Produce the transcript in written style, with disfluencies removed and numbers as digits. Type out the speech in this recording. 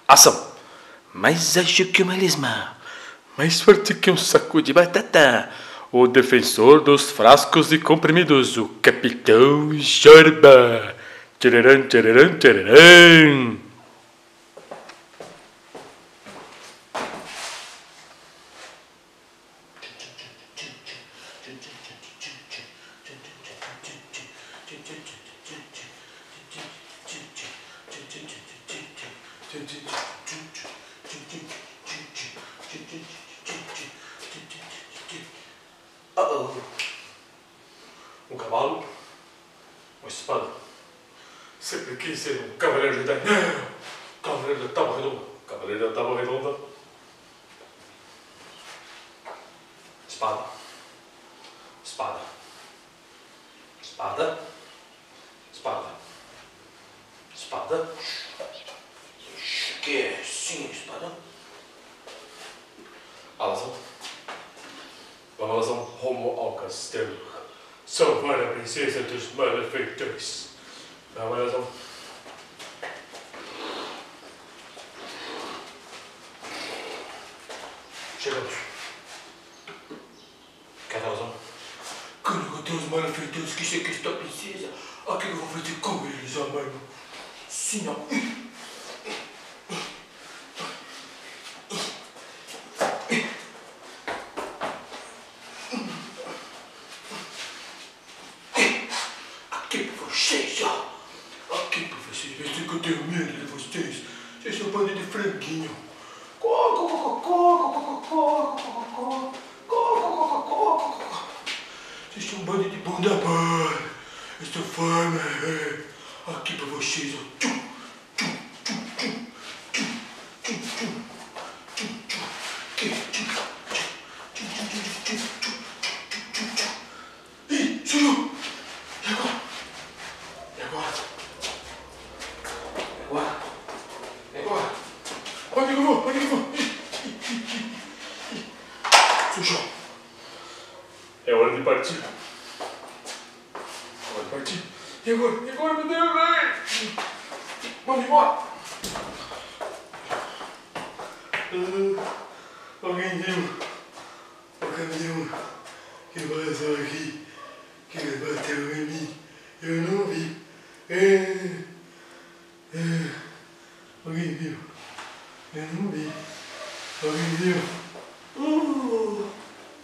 Ação! Mais ágil que uma lesma, mais forte que um saco de batata, o defensor dos frascos de comprimidos, o Capitão Jorba. Tchararam, tchararam, tchararam. Um cavalo, uma espada. Sempre quis ser um cavaleiro da cavaleiro da tábua redonda. Cavaleiro da tábua redonda. Espada. Espada. Espada. Espada. Espada. Que é sim, espada. Alazão. Alazão rumo ao castelo. Salvar a princesa dos malefeitores. Alazão. Chegamos. Cadê a razão? Quando encontrar os malefeitores que sequestram a princesa, o que eu vou fazer com eles, mano? Se não... Aqui pra vocês, ó. Aqui pra vocês. Eu sei que eu tenho medo de vocês. Vocês são banda de franguinho. Vocês são banda de bunda mãe. Eu sou fama. Aqui pra vocês, ó. Ih, sumiu! E agora? E agora? E agora? E agora? Onde eu vou? Onde eu vou? Sujou. É hora de partir. É hora de partir. E agora? E agora, meu Deus, velho? Vamos embora. Alguém viu o caminhão que passou aqui, que bateu em mim? Eu não vi.